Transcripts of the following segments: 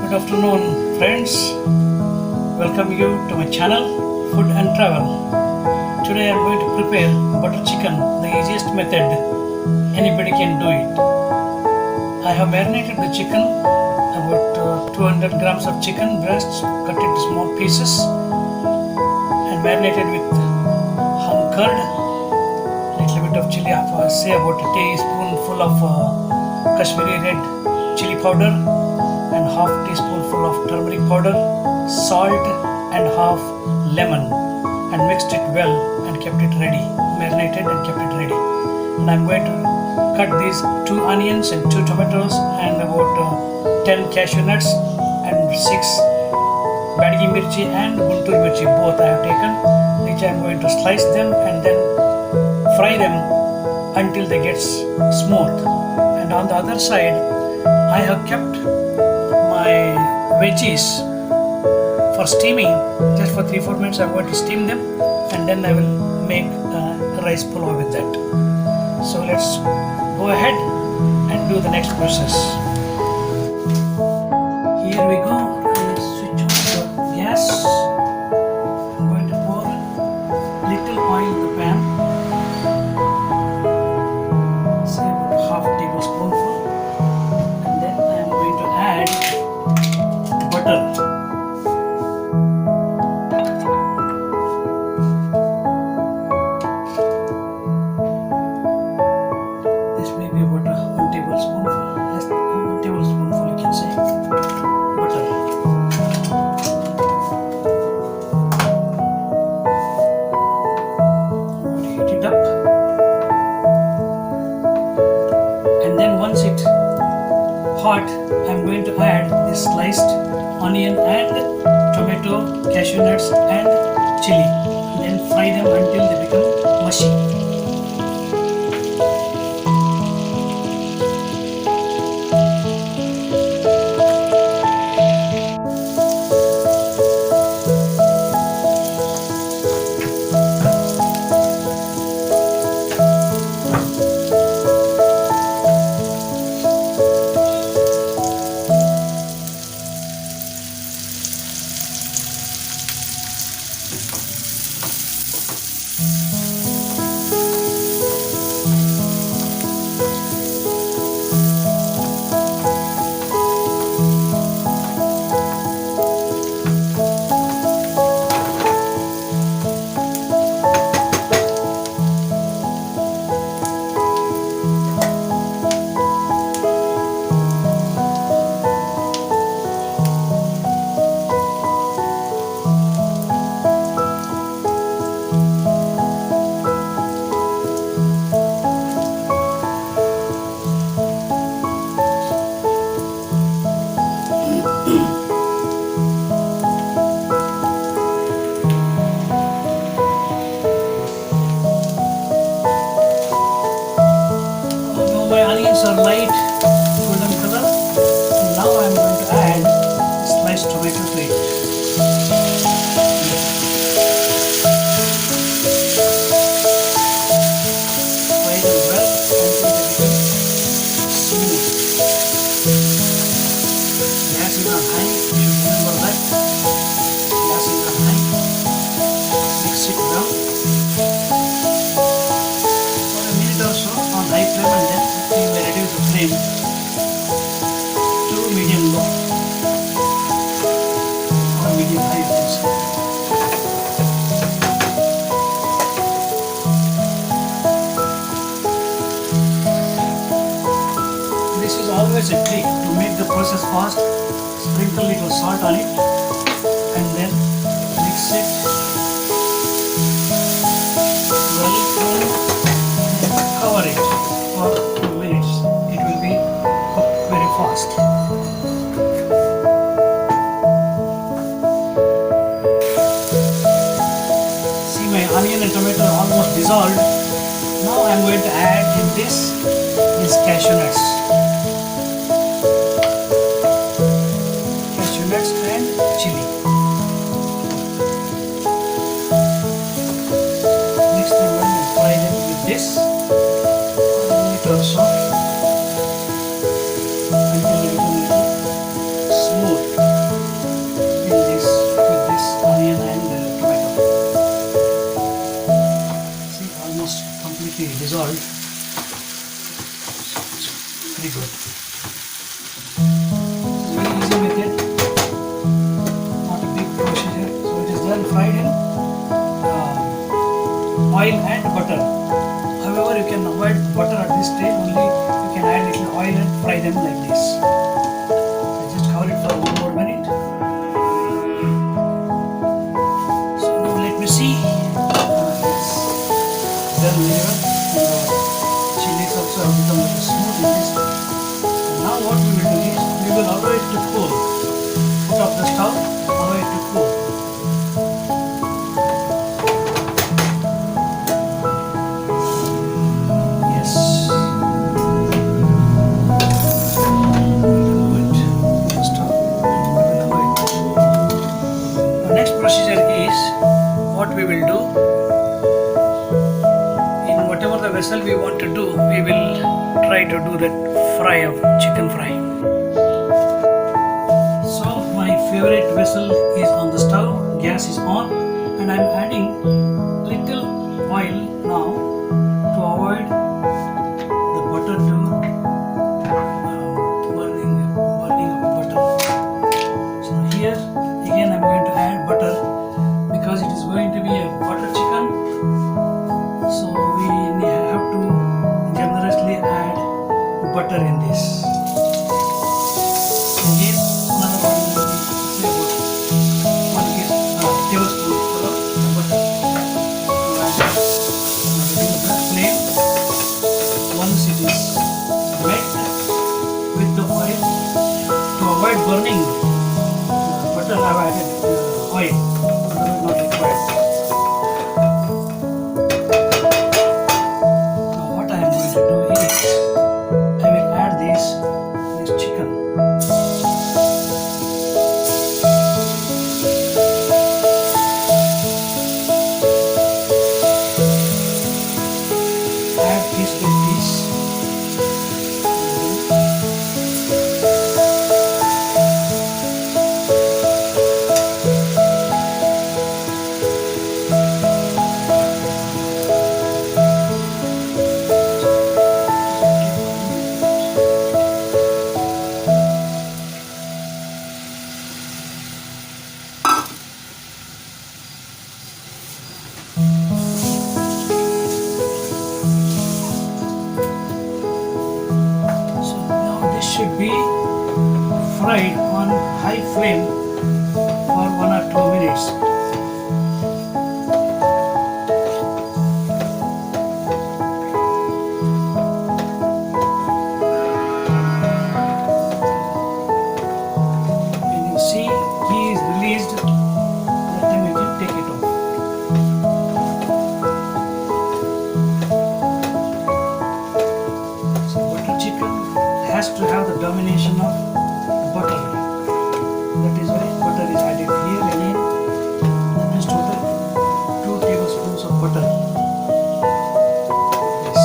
Good afternoon, friends. Welcome you to my channel, Food and Travel. Today I am going to prepare butter chicken, the easiest method. Anybody can do it. I have marinated the chicken, about 200 grams of chicken breasts, cut into small pieces, and marinated with hung curd, little bit of chilli, say about a teaspoonful of Kashmiri red chilli powder, and half teaspoonful of turmeric powder, salt and half lemon, and mixed it well and kept it ready, marinated and kept it ready. And I'm going to cut these 2 onions and 2 tomatoes and about 10 cashew nuts and 6 badgi mirchi and guntur mirchi, both I have taken, which I'm going to slice them and then fry them until they get smooth. And on the other side I have kept my veggies for steaming. Just for 3-4 minutes I'm going to steam them, and then I will make rice pulao with that. So let's go ahead and do the next process. Here we go. Let's switch on the gas. I'm going to pour little oil in the pan, say about half a tablespoonful, and then I am going to add butter. This may be about 1 tablespoonful, less than 1 tablespoonful you can say, butter. Heat it up, and then once it hot, I am going to add this sliced onion and tomato, cashew nuts and chilli, and then fry them until they become mushy. My onions are light golden color, and now I am going to add sliced tomato to it. Fry them well until they become smooth. Gas is on high, you should remember that. Gas is on high. Mix it well for a minute or so on high flame, and then we will reduce the flame to medium low or medium high, you can say. This is always a trick to make the process fast. Sprinkle little salt on it and then mix it well and cover it for 2 minutes. It will be cooked very fast. See, my onion and tomato are almost dissolved. Now I am going to add in this cashew nuts. Cashew nuts and chilli. Mix them well and fry them with this for a minute or so until they become a little smooth. vessel we want to do, we will try to do that fry of chicken fry. So my favorite vessel is on the stove, gas is on, and I'm adding little oil now to avoid the butter to burning of butter. So here again I'm going to add butter because it is going to be a butter chicken. So we have to generously add butter in this. Again another one, say about 1 tablespoon full of butter. Letting the flame. Once it is wet with the oil, to avoid burning butter, I have added oil. Butter is not required. Now what I am going to do is I will add this chicken. Add piece by piece. So now this should be fried on high flame for 1 or 2 minutes. When you see ghee is released, that time you can take it off. So butter chicken has to have the domination of butter. That is why butter is added here again. That is total 2 tablespoons of butter. This.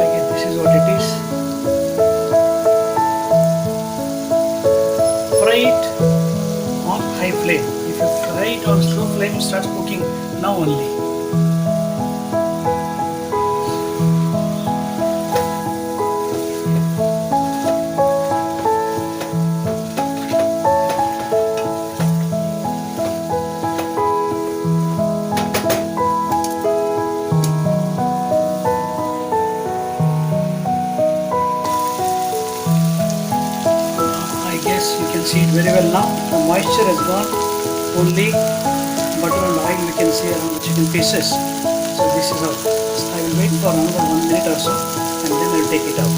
Again, this is what it is. Fry it on high flame. If you fry it on slow flame, it starts cooking now only. I guess you can see it very well now. The moisture has gone. Only butter and oil we can see around the chicken pieces. So this is how. I will wait for another 1 minute or so, and then I will take it out.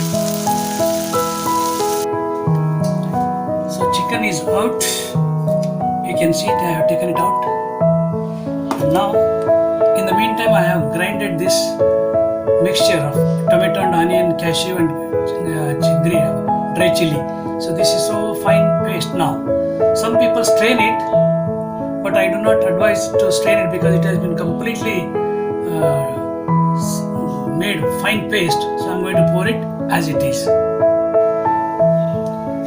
So chicken is out. You can see it, I have taken it out. And now, in the meantime, I have grinded this mixture of tomato and onion, cashew and dry chilli. So this is so fine paste now. Some people strain it, but I do not advise to strain it because it has been completely made fine paste. So I'm going to pour it as it is.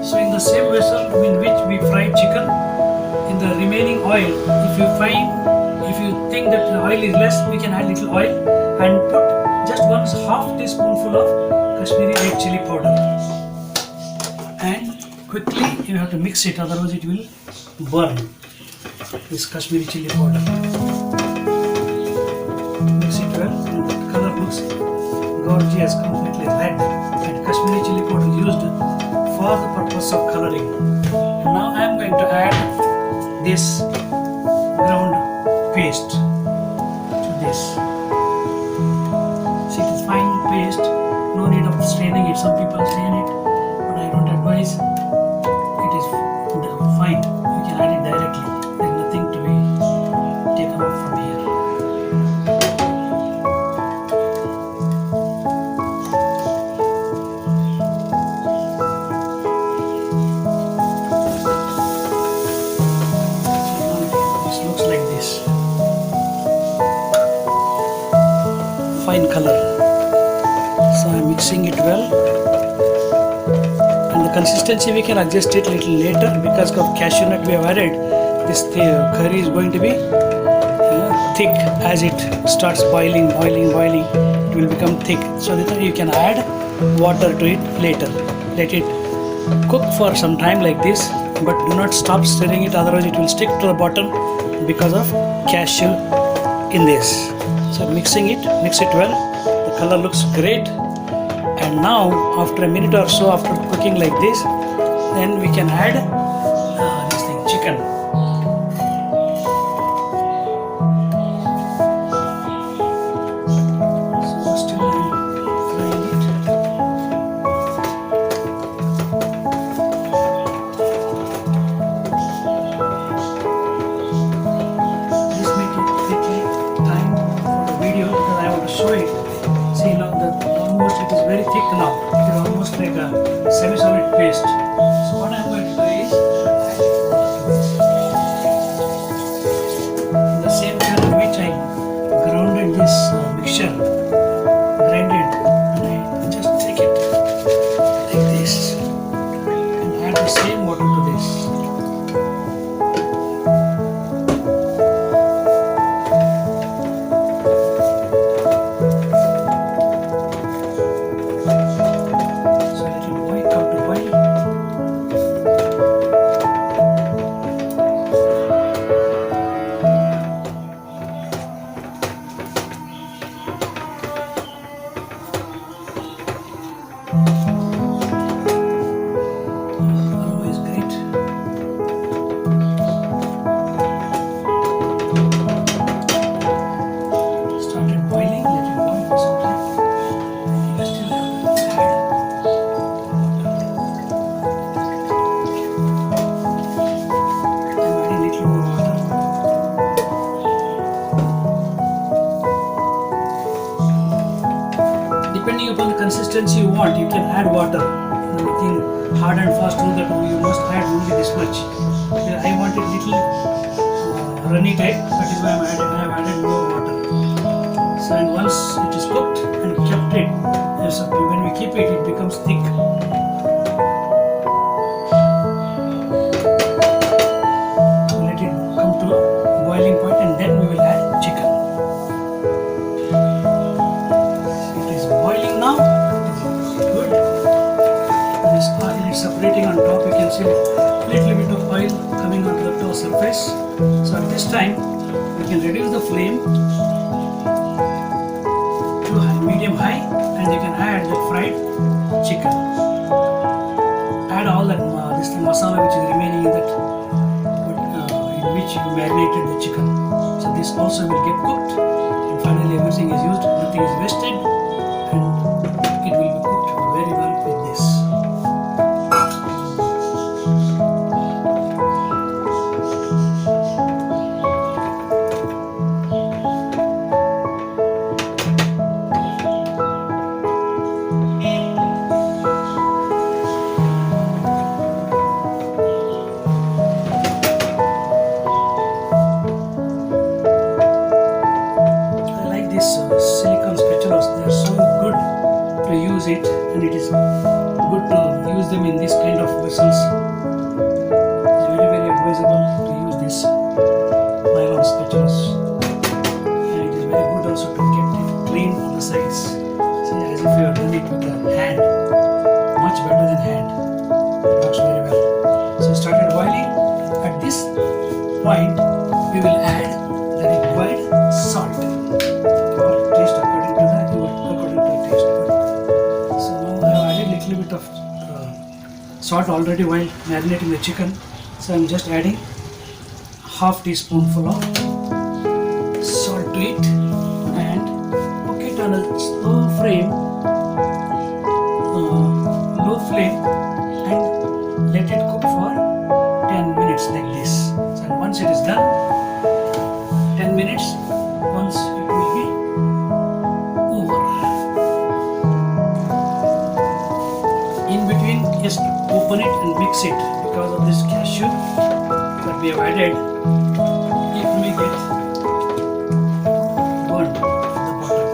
So in the same vessel in which we fried chicken, in the remaining oil, if you think that the oil is less, we can add little oil and put just 1/2 teaspoonful of Kashmiri red chilli powder. And quickly you have to mix it, otherwise it will burn. This Kashmiri chilli powder. Mix it well, and the color looks gorgeous, completely red. And Kashmiri chilli powder used for the purpose of coloring. And now I am going to add this ground paste to this. See, it is fine paste, no need of straining it. Some people strain it, but I don't advise. It is fine. You can add it directly. There is nothing to be taken off from here. fine color. So I'm mixing it well, and the consistency we can adjust it little later because of cashew nut we have added. This curry is going to be thick as it starts boiling. It will become thick. So that you can add water to it later. Let it cook for some time like this, but do not stop stirring it, otherwise it will stick to the bottom because of cashew in this. So mix it well. The color looks great. And now after a minute or so after cooking like this, then we can add this thing, chicken. So still I'm frying it. This make it take time for the video because I want to show it. See now almost it is very thick now. It is almost like a semi-solid paste. So what I am going to do is in the same pan in which I grounded this mixture, and I just take it like this and add the same water to this. Otherwise great. Started boiling, let it boil for some time. You still have to add water. I'm adding little more water. Depending upon the consistency you want, you can add water. Anything hard and fast rule that you must add only this much. I want it little runny type, that is why I have added more water. So and once it is cooked and kept it, when we keep it, it becomes thick. So let it come to boiling point and then we will add chicken. It is boiling now. Good. It is separating on top. You can see a little bit of oil coming onto the surface. So at this time, we can reduce the flame to medium high, and you can add the fried chicken. Add all that this masala which is remaining in that, in which you marinated the chicken. So this also will get cooked, and finally everything is used, nothing is wasted, and it will be cooked very well with this. Silicone spatulas, they are so good to use it, and it is good to use them in this kind of vessels. It's very advisable to use this nylon spatulas, and it is very good also to get it clean on the sides. See, as if you have done it with a hand, much better than hand. It works very well. So it started boiling. At this point, we will add the required salt. Salt already while marinating the chicken, so I'm just adding half teaspoonful of salt to it and cook it on a low flame and let it cook for 10 minutes like this. So once it is done, 10 minutes, once it will be over. In between, just open it and mix it because of this cashew that we have added. It may get burned at the bottom.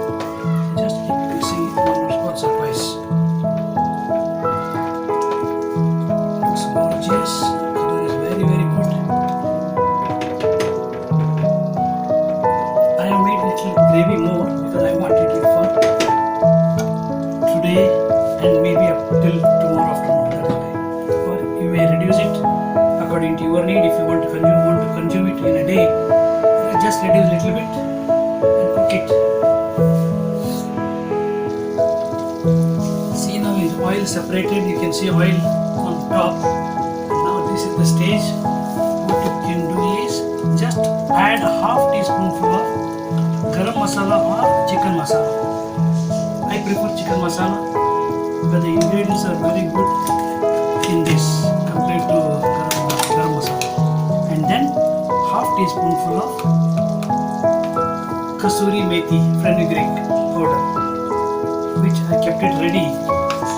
little gravy more because I wanted it for today and maybe up till tomorrow afternoon. That is why. Or you may reduce it according to your need. If you want to consume it in a day, just reduce a little bit and cook it. See, now is oil separated. You can see oil on top. Now this is the stage. What you can do is just add a half teaspoonful of garam masala or chicken masala. I prefer chicken masala because the ingredients are very good in this compared to garam masala. And then half teaspoonful of kasuri methi fenugreek powder, which I kept it ready.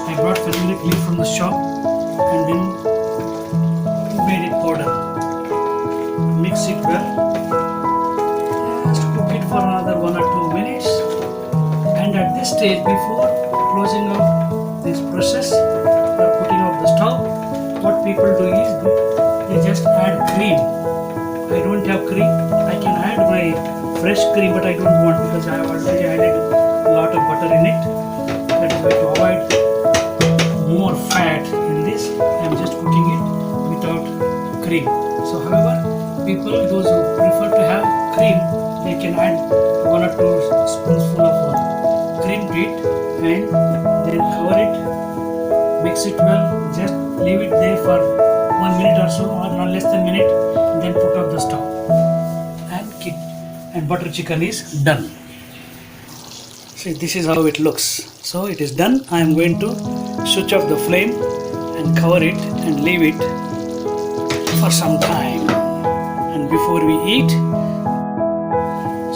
I brought fenugreek leaf from the shop and then made it powder. Mix it well. Just cook it for another 1 or 2 minutes. And at this stage, before closing out this process or putting out the stove, what people do is they just add cream. I don't have cream. I can add my fresh cream, but I don't want because I have already added a lot of butter in it. That is why to avoid more fat in this, I am just cooking it without cream. So, however, people, those who prefer to have cream, they can add 1 or 2 spoonsful of cream to it and then cover it, mix it well, just leave it there for 1 minute or so or not less than a minute, and then put off the stove and butter chicken is done. See, this is how it looks. So it is done. I am going to switch off the flame and cover it and leave it for some time. And before we eat,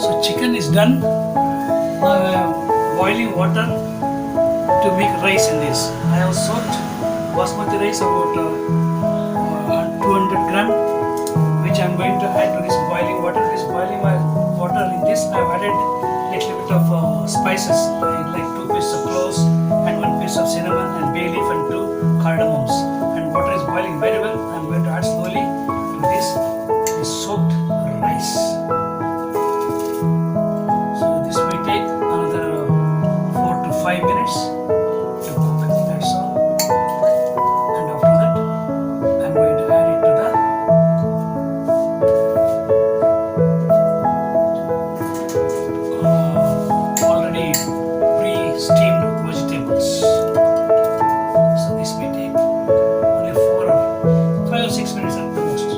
so chicken is done. Now I am boiling water to make rice in this. I have soaked basmati rice about 200 gram, which I am going to add to this boiling water. This boiling water in this I have added little bit of spices like 2 pieces of cloves and 1 piece of cinnamon and bay leaf and 2 cardamoms. And water is boiling very well. I am going to add slowly to this soaked rice. So this may take another 4 to 5 minutes to cook. That's all. And after that, I am going to add it to the already pre-steamed vegetables. So this may take only 4 or 5 or 6 minutes at the most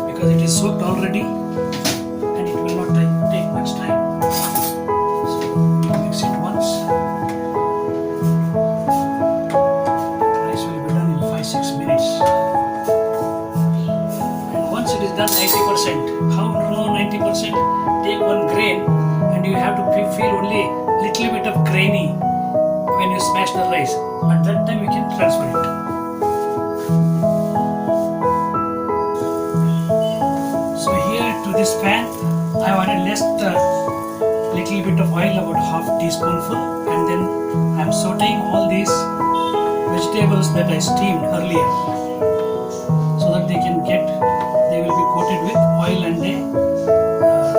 because it is soaked already and it will not take much time. So we mix it once. The rice will be done in 5-6 minutes. And once it is done 90%, how to know 90%? Take 1 grain and you have to feel only little bit of grainy when you smash the rice. At that time you can transfer it. So here to this pan I have added little bit of oil, about half teaspoonful, and then I am sauteing all these vegetables that I steamed earlier so that they will be coated with oil and they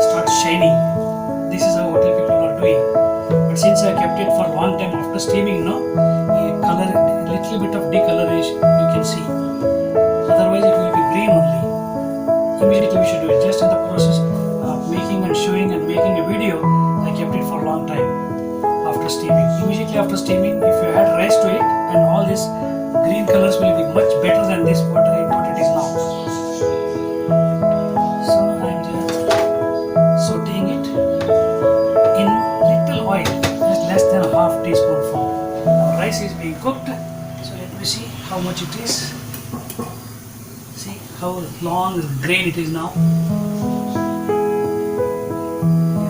start shining. This is how hotel people are doing. But since I kept it for a long time after steaming, a little bit of decoloration you can see. Otherwise it will be green only. Immediately we should do it. Just in the process of making and showing and making a video, I kept it for a long time after steaming. Immediately after steaming, if you add rice to it, and all these green colors will be much better than this what it is now. So I am just sauteing it in little oil, just less than a half teaspoonful. Now rice is being cooked, so let me see how much it is. See how long grain it is now.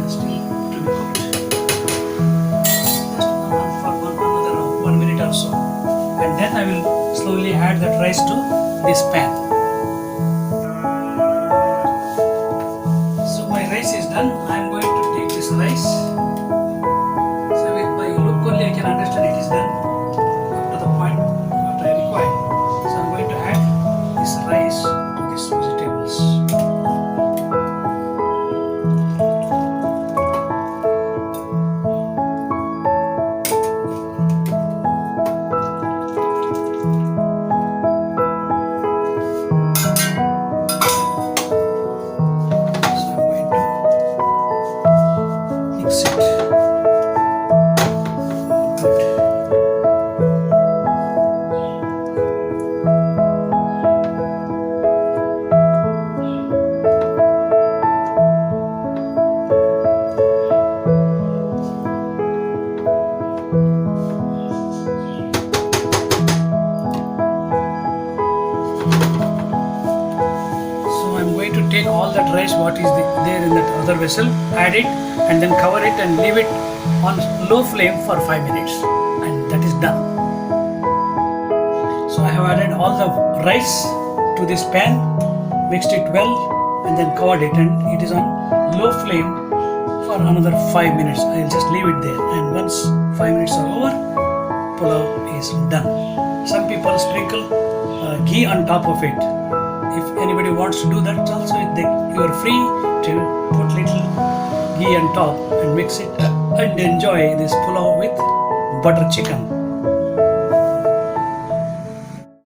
Still to be cooked. Just for another 1 minute or so. And then I will slowly add that rice to this pan. So my rice is done. I am going to take this rice. So with my look only I can understand it is done up to the point what I require. So I am going to add this rice to these vegetables. mix it. So I'm going to take all that rice what is there in that other vessel, add it and then cover it and leave it on low flame for 5 minutes, and that is done. So I have added all the rice to this pan, mixed it well and then covered it, and it is on low flame for another 5 minutes. I'll just leave it there, and once 5 minutes are over, pulao is done. Some people sprinkle ghee on top of it. If anybody wants to do that also, you are free to put little ghee on top and mix it and enjoy this pulao with butter chicken.